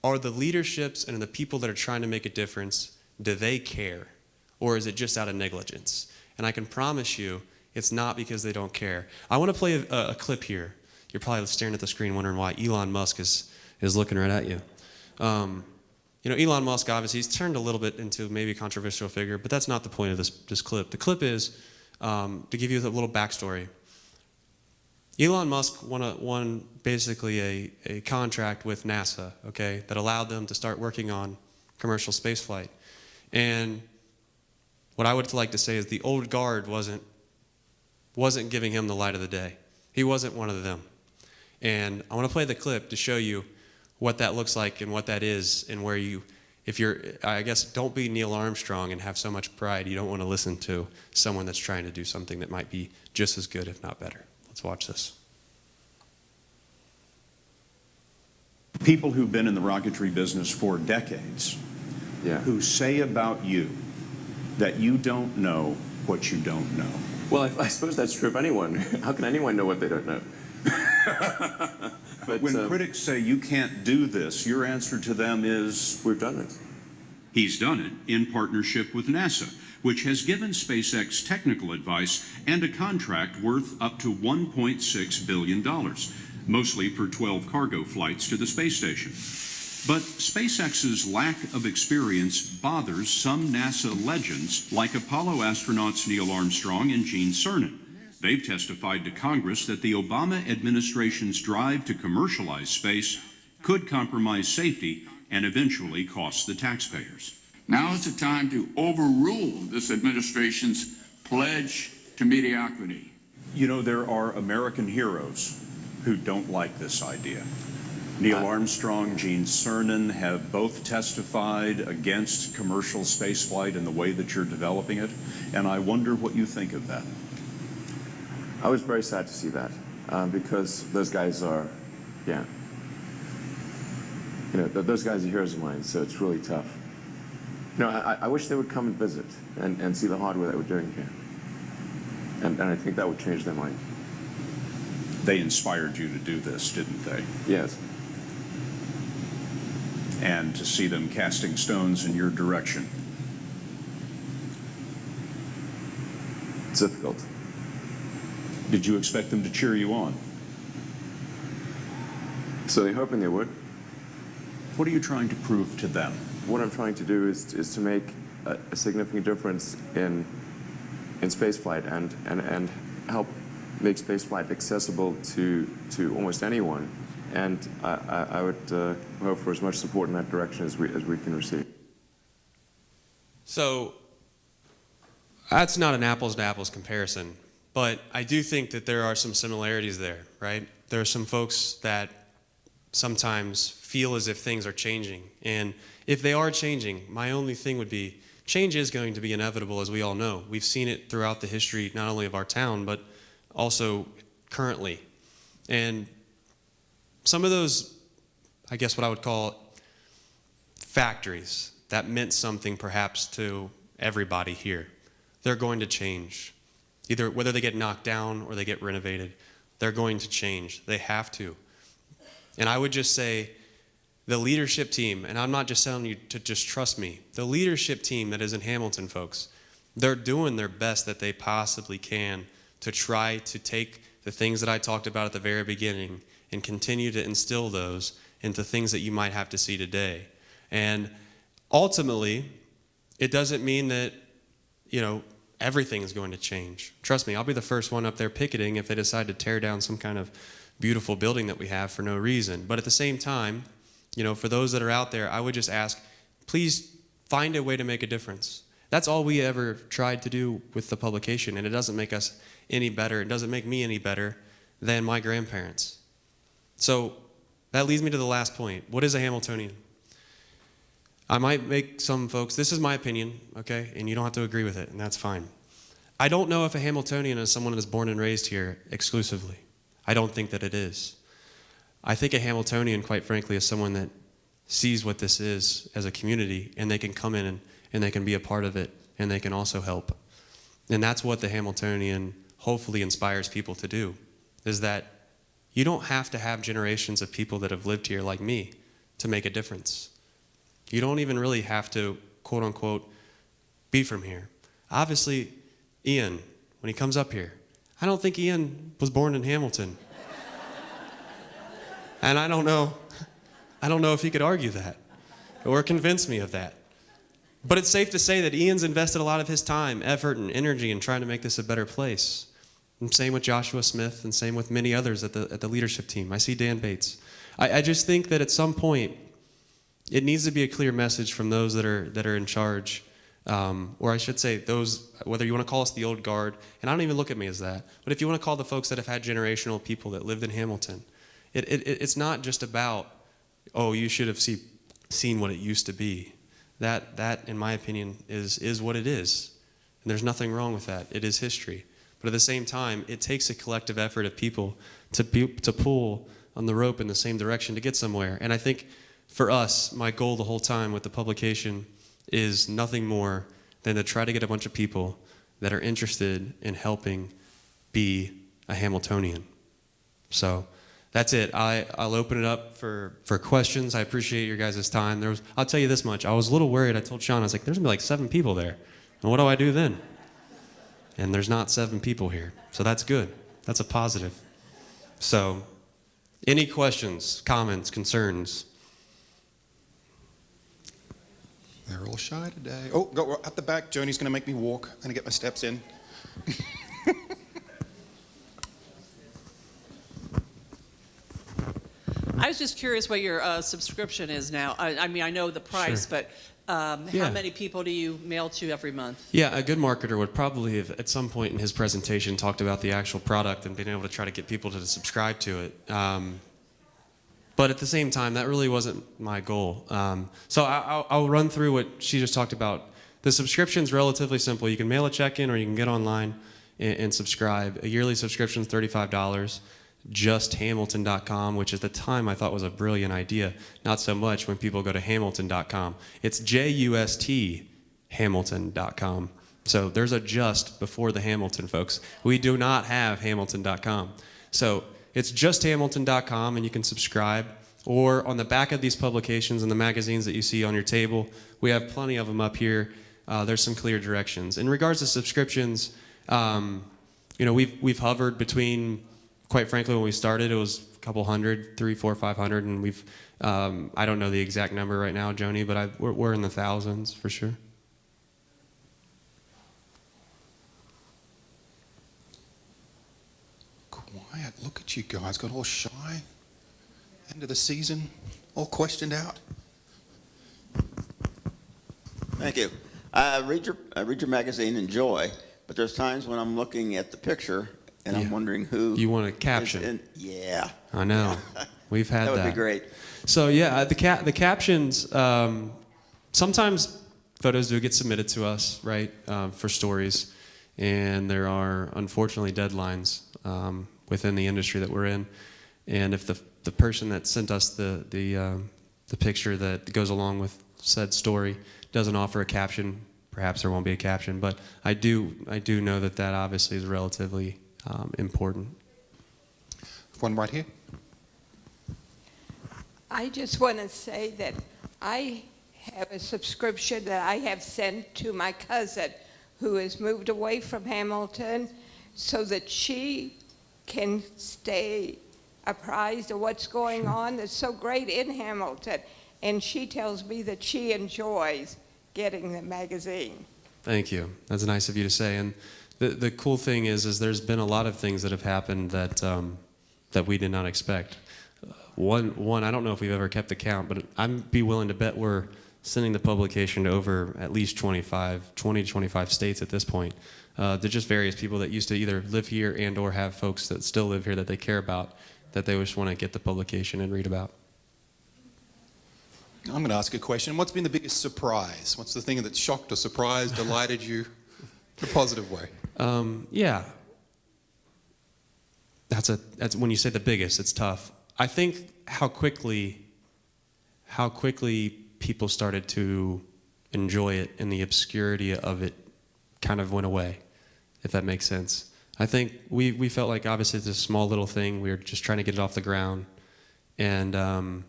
B: are the leaderships and the people that are trying to make a difference, do they care? Or is it just out of negligence? And I can promise you, it's not because they don't care. I want to play a clip here. You're probably staring at the screen wondering why Elon Musk is looking right at you. You know, Elon Musk, obviously, he's turned a little bit into maybe a controversial figure, but that's not the point of this clip. The clip is, to give you a little backstory. Elon Musk won basically a contract with NASA, okay, that allowed them to start working on commercial spaceflight. And what I would like to say is the old guard wasn't giving him the light of the day. He wasn't one of them. And I want to play the clip to show you what that looks like and what that is, and where you, if you're, I guess, don't be Neil Armstrong and have so much pride, you don't want to listen to someone that's trying to do something that might be just as good, if not better. Let's watch this.
F: People who've been in the rocketry business for decades, who say about you that you don't know what you don't know.
G: Well, I suppose that's true of anyone. How can anyone know what they don't know? But
F: when critics say you can't do this, your answer to them is,
G: we've done it.
H: He's done it in partnership with NASA, which has given SpaceX technical advice and a contract worth up to $1.6 billion, mostly for 12 cargo flights to the space station. But SpaceX's lack of experience bothers some NASA legends like Apollo astronauts Neil Armstrong and Gene Cernan. They've testified to Congress that the Obama administration's drive to commercialize space could compromise safety and eventually cost the taxpayers.
I: Now is the time to overrule this administration's pledge to mediocrity.
F: you know, there are American heroes who don't like this idea. Neil Armstrong, Gene Cernan have both testified against commercial spaceflight and the way that you're developing it, and I wonder what you think of that.
G: I was very sad to see that, because those guys are, yeah. You know, those guys are heroes of mine, so it's really tough. You know, I wish they would come and visit and see the hardware that we're doing here. And I think that would change their mind.
F: They inspired you to do this, didn't they?
G: Yes.
F: And to see them casting stones in your direction.
G: It's difficult.
F: Did you expect them to cheer you on?
G: So they're hoping they would.
F: What are you trying to prove to them?
G: What I'm trying to do is to make a significant difference in in spaceflight and help make spaceflight accessible to almost anyone. And I would hope for as much support in that direction as we can receive.
B: So that's not an apples to apples comparison, but I do think that there are some similarities there, right? There are some folks that sometimes feel as if things are changing. And if they are changing, my only thing would be, change is going to be inevitable, as we all know. We've seen it throughout the history, not only of our town, but also currently. And some of those, I guess what I would call factories that meant something perhaps to everybody here, they're going to change. Either whether they get knocked down or they get renovated, they're going to change. They have to. And I would just say, the leadership team, and I'm not just telling you to just trust me, the leadership team that is in Hamilton, folks, they're doing their best that they possibly can to try to take the things that I talked about at the very beginning and continue to instill those into things that you might have to see today. And ultimately, it doesn't mean that, everything is going to change. Trust me, I'll be the first one up there picketing if they decide to tear down some kind of beautiful building that we have for no reason. But at the same time, for those that are out there, I would just ask, please find a way to make a difference. That's all we ever tried to do with the publication, and it doesn't make us any better. It doesn't make me any better than my grandparents. So that leads me to the last point. What is a Hamiltonian? I might make some folks, this is my opinion, okay, and you don't have to agree with it, and that's fine. I don't know if a Hamiltonian is someone that is born and raised here exclusively. I don't think that it is. I think a Hamiltonian, quite frankly, is someone that sees what this is as a community, and they can come in and they can be a part of it, and they can also help. And that's what the Hamiltonian hopefully inspires people to do, is that you don't have to have generations of people that have lived here like me to make a difference. You don't even really have to, quote unquote, be from here. Obviously, Ian, when he comes up here, I don't think Ian was born in Hamilton. And I don't know if he could argue that or convince me of that. But it's safe to say that Ian's invested a lot of his time, effort, and energy in trying to make this a better place. And same with Joshua Smith, and same with many others at the leadership team. I see Dan Bates. I just think that at some point, it needs to be a clear message from those that are in charge, or I should say those, whether you want to call us the old guard, and I don't even look at me as that, but if you want to call the folks that have had generational people that lived in Hamilton, it's not just about, oh, you should have seen what it used to be. That, in my opinion, is what it is, and there's nothing wrong with that. It is history. But at the same time, it takes a collective effort of people to pull on the rope in the same direction to get somewhere. And I think for us, my goal the whole time with the publication is nothing more than to try to get a bunch of people that are interested in helping be a Hamiltonian. So that's it. I'll open it up for questions. I appreciate your guys' time. I'll tell you this much. I was a little worried. I told Sean, I was like, there's going to be like 7 people there. And what do I do then? And there's not 7 people here. So that's good. That's a positive. So any questions, comments, concerns?
A: They're all shy today. Oh, go at the back. Joni's going to make me walk. I'm going to get my steps in.
J: I was just curious what your subscription is now. I mean, I know the price,
B: Sure.
J: but how many people do you mail to every month?
B: Yeah, a good marketer would probably have, at some point in his presentation, talked about the actual product and been able to try to get people to subscribe to it. But at the same time, that really wasn't my goal. So I'll run through what she just talked about. The subscription's relatively simple. You can mail a check in or you can get online and subscribe. A yearly subscription is $35. JustHamilton.com, which at the time I thought was a brilliant idea. Not so much when people go to Hamilton.com. It's JUST Hamilton.com. So there's a just before the Hamilton, folks. We do not have Hamilton.com. So it's JustHamilton.com, and you can subscribe. Or on the back of these publications and the magazines that you see on your table, we have plenty of them up here. There's some clear directions. In regards to subscriptions, we've hovered between, quite frankly, when we started, it was a couple hundred, 300, 400, 500, and we've, I don't know the exact number right now, Joni, but we're in the thousands for sure.
A: that. Look at you guys, got all shy. End of the season, all questioned out.
K: Thank you. I read your magazine, Enjoy, but there's times when I'm looking at the picture and I'm wondering who.
B: You want a caption?
K: Yeah.
B: I know. We've had that.
K: That would be great.
B: So yeah, the captions. Sometimes photos do get submitted to us, right, for stories, and there are unfortunately deadlines within the industry that we're in. And if the person that sent us the picture that goes along with said story doesn't offer a caption, perhaps there won't be a caption. But I do know that obviously is relatively important.
A: One right here.
L: I just want to say that I have a subscription that I have sent to my cousin who has moved away from Hamilton so that she can stay apprised of what's going on that's so great in Hamilton. And she tells me that she enjoys getting the magazine.
B: Thank you. That's nice of you to say. And the cool thing is there's been a lot of things that have happened that we did not expect. One, I don't know if we've ever kept the count, but I'd be willing to bet we're sending the publication to over at least 20 to 25 states at this point. They're just various people that used to either live here and or have folks that still live here that they care about, that they just want to get the publication and read about.
A: I'm going to ask a question. What's been the biggest surprise? What's the thing that shocked or surprised, delighted you in a positive way?
B: Yeah. That's when you say the biggest, it's tough. I think how quickly people started to enjoy it and the obscurity of it kind of went away, if that makes sense. I think we felt like obviously it's a small little thing. We were just trying to get it off the ground. And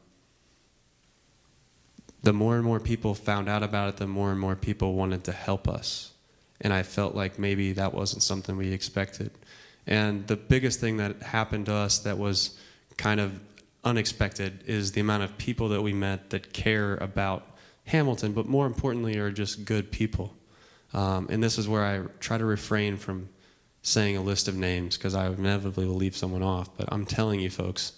B: the more and more people found out about it, the more and more people wanted to help us. And I felt like maybe that wasn't something we expected. And the biggest thing that happened to us that was kind of unexpected is the amount of people that we met that care about Hamilton, but more importantly are just good people. And this is where I try to refrain from saying a list of names because I inevitably will leave someone off. But I'm telling you folks,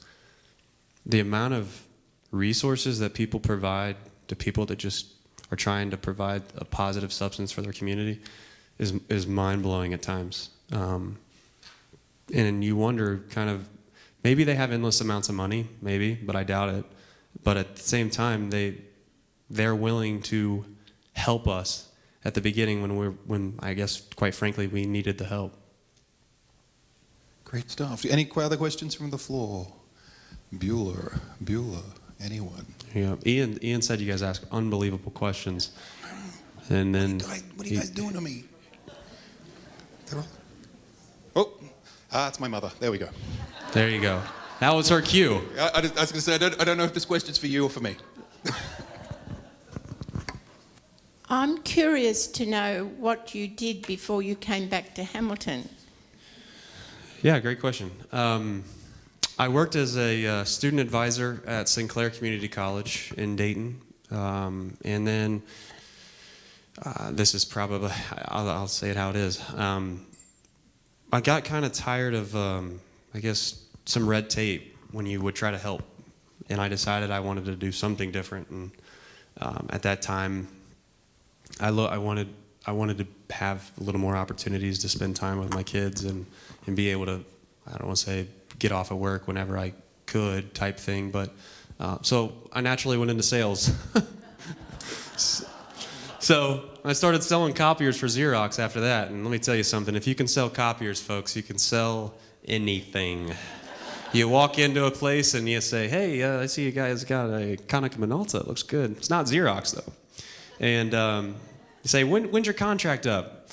B: the amount of resources that people provide to people that just are trying to provide a positive substance for their community is mind-blowing at times. And you wonder kind of, maybe they have endless amounts of money, maybe, but I doubt it. But at the same time, they're willing to help us at the beginning when I guess, quite frankly, we needed the help.
A: Great stuff. Any other questions from the floor? Bueller, anyone?
B: Yeah, Ian said you guys ask unbelievable questions. And then
A: what are you guys doing to me? Oh, it's my mother. There we go.
B: There you go. That was her cue.
A: I was going to say, I don't know if this question's for you or for me.
M: I'm curious to know what you did before you came back to Hamilton.
B: Yeah, great question. I worked as a student advisor at Sinclair Community College in Dayton. And then, this is probably, I'll say it how it is. I got kind of tired of, I guess, some red tape when you would try to help. And I decided I wanted to do something different. And at that time, I wanted to have a little more opportunities to spend time with my kids and be able to, I don't want to say get off of work whenever I could type thing. But so I naturally went into sales. So I started selling copiers for Xerox after that. And let me tell you something. If you can sell copiers, folks, you can sell anything. You walk into a place and you say, hey, I see you guys got a Konica Minolta. It looks good. It's not Xerox, though. And you say, when's your contract up?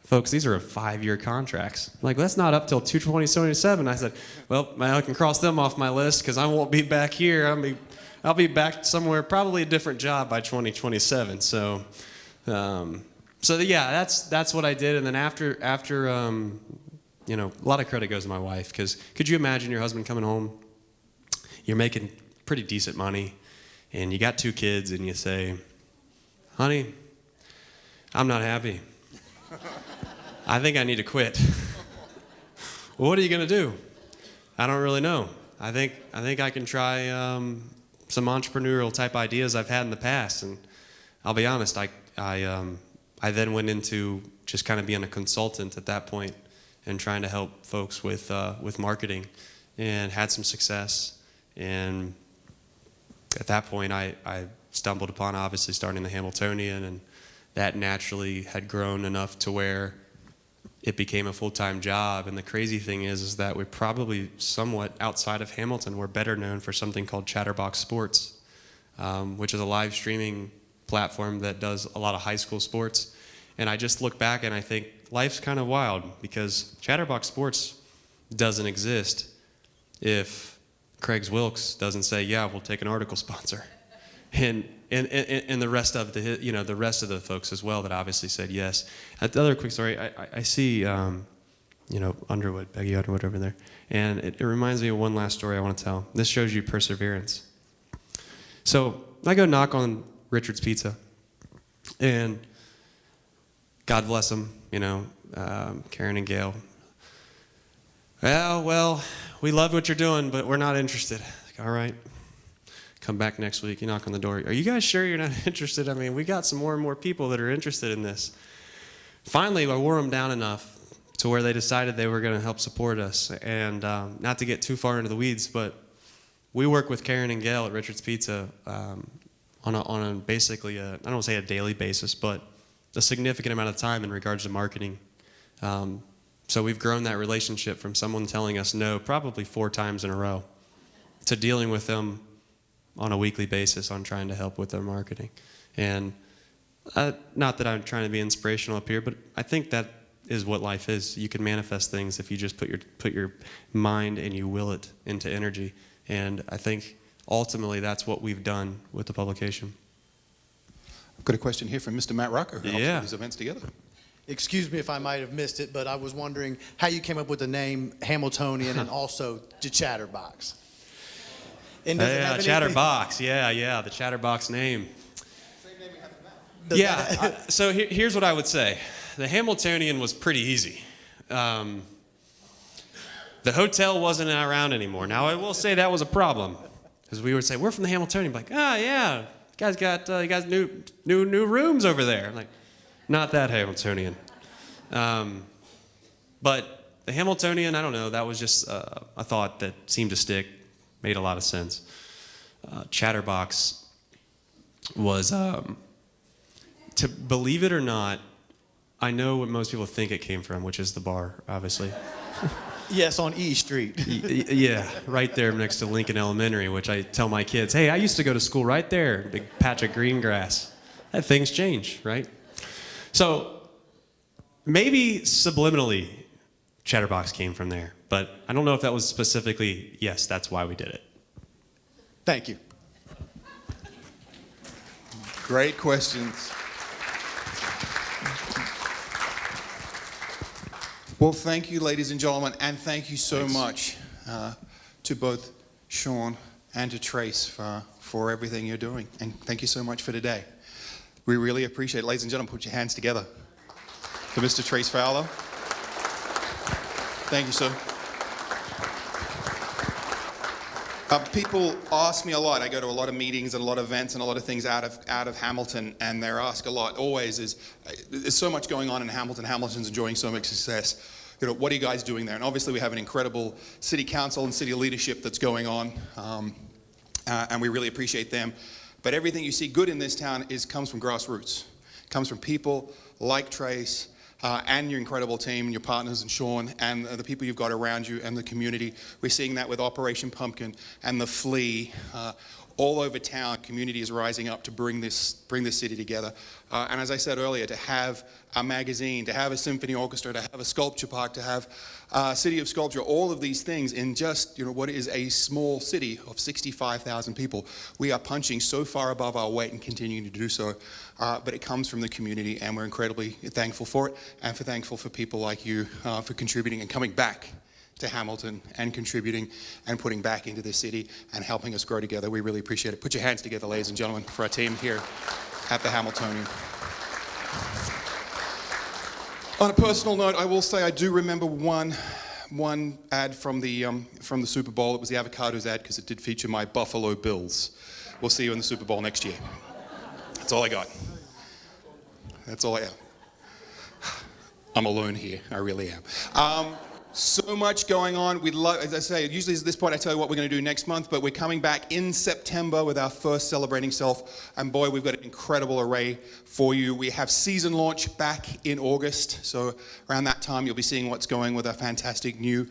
B: Folks, these are 5-year contracts. I'm like, well, that's not up till 2027. I said, well, I can cross them off my list because I won't be back here. I'll be back somewhere, probably a different job by 2027. So yeah, that's what I did. And then after you know, a lot of credit goes to my wife because could you imagine your husband coming home? You're making pretty decent money, and you got 2 kids, and you say, honey, I'm not happy. I think I need to quit. Well, what are you going to do? I don't really know. I think I can try some entrepreneurial type ideas I've had in the past, and I'll be honest. I then went into just kind of being a consultant at that point and trying to help folks with marketing, and had some success. And at that point, I stumbled upon obviously starting the Hamiltonian, and that naturally had grown enough to where it became a full-time job. And the crazy thing is that we're probably somewhat outside of Hamilton. We're better known for something called Chatterbox Sports, which is a live streaming platform that does a lot of high school sports. And I just look back and I think life's kind of wild, because Chatterbox Sports doesn't exist if Craig's Wilkes doesn't say, yeah, we'll take an article sponsor. And the rest of the rest of the folks as well that obviously said yes. The other quick story, I see Underwood, Peggy Underwood over there, and it reminds me of one last story I want to tell. This shows you perseverance. So I go knock on Richard's Pizza, and God bless them, Karen and Gail. Well, we love what you're doing, but we're not interested. Like, all right. Come back next week. You knock on the door. Are you guys sure you're not interested? I mean, we got some more and more people that are interested in this. Finally, I wore them down enough to where they decided they were going to help support us. And not to get too far into the weeds, but we work with Karen and Gail at Richard's Pizza on basically I don't want to say a daily basis, but a significant amount of time in regards to marketing. So we've grown that relationship from someone telling us no probably 4 times in a row to dealing with them on a weekly basis on trying to help with their marketing. And not that I'm trying to be inspirational up here, but I think that is what life is. You can manifest things if you just put your mind and you will it into energy. And I think ultimately that's what we've done with the publication.
A: I've got a question here from Mr. Matt Rucker, who helps put these events together.
N: Excuse me if I might have missed it, but I was wondering how you came up with the name Hamiltonian and also the Chatterbox. And does it have anything...
B: Chatterbox. Yeah, the Chatterbox name. Same name we have in the map. So here's what I would say. The Hamiltonian was pretty easy. The hotel wasn't around anymore. Now, I will say that was a problem, because we would say, we're from the Hamiltonian. Like, yeah, you guys got new rooms over there. I'm like, not that Hamiltonian. But the Hamiltonian, I don't know, that was just a thought that seemed to stick, made a lot of sense. Chatterbox was, to believe it or not, I know what most people think it came from, which is the bar, obviously.
N: Yes, on E Street.
B: Yeah, right there next to Lincoln Elementary, which I tell my kids, hey, I used to go to school right there, big patch of green grass. That things change, right? So maybe subliminally, Chatterbox came from there, but I don't know if that was specifically, yes, that's why we did it.
N: Thank you.
A: Great questions. Well, thank you, ladies and gentlemen, and thank you so much to both Sean and to Trace for everything you're doing. And thank you so much for today. We really appreciate it. Ladies and gentlemen, put your hands together for Mr. Trace Fowler. Thank you, sir. People ask me a lot. I go to a lot of meetings and a lot of events and a lot of things out of Hamilton, and they're asked a lot. Always is, there's so much going on in Hamilton. Hamilton's enjoying so much success. What are you guys doing there? And obviously, we have an incredible city council and city leadership that's going on, and we really appreciate them. But everything you see good in this town comes from grassroots. It comes from people like Trace, and your incredible team and your partners and Sean and the people you've got around you and the community. We're seeing that with Operation Pumpkin and the Flea. All over town, community is rising up to bring this city together. And as I said earlier, to have a magazine, to have a symphony orchestra, to have a sculpture park, to have a city of sculpture, all of these things in just what is a small city of 65,000 people. We are punching so far above our weight and continuing to do so. But it comes from the community, and we're incredibly thankful for it, and thankful for people like you for contributing and coming back to Hamilton and contributing and putting back into the city and helping us grow together. We really appreciate it. Put your hands together, ladies and gentlemen, for our team here at the Hamiltonian. On a personal note, I will say I do remember one one ad from the Super Bowl. It was the avocados ad because it did feature my Buffalo Bills. We'll see you in the Super Bowl next year. That's all I got. That's all I have. I'm alone here. I really am. So much going on. We'd love, as I say, usually at this point I tell you what we're going to do next month, but we're coming back in September with our first Celebrating Self. And boy, we've got an incredible array for you. We have season launch back in August. So around that time, you'll be seeing what's going with our fantastic new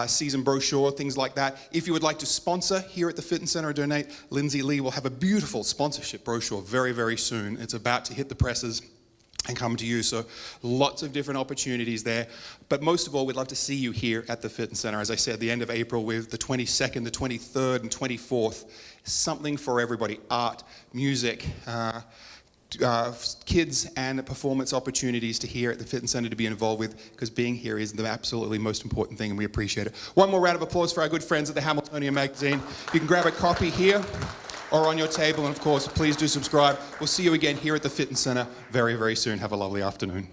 A: season brochure, things like that. If you would like to sponsor here at the Fitness Center or donate, Lindsay Lee will have a beautiful sponsorship brochure very, very soon. It's about to hit the presses and come to you. So lots of different opportunities there. But most of all, we'd love to see you here at the Fitness Center. As I said, the end of April with the 22nd, the 23rd, and 24th. Something for everybody. Art, music, kids, and performance opportunities to here at the Fitness Center to be involved with, because being here is the absolutely most important thing, and we appreciate it. One more round of applause for our good friends at the Hamiltonian magazine. You can grab a copy here or on your table, and of course, please do subscribe. We'll see you again here at the Fitness Center very, very soon. Have a lovely afternoon.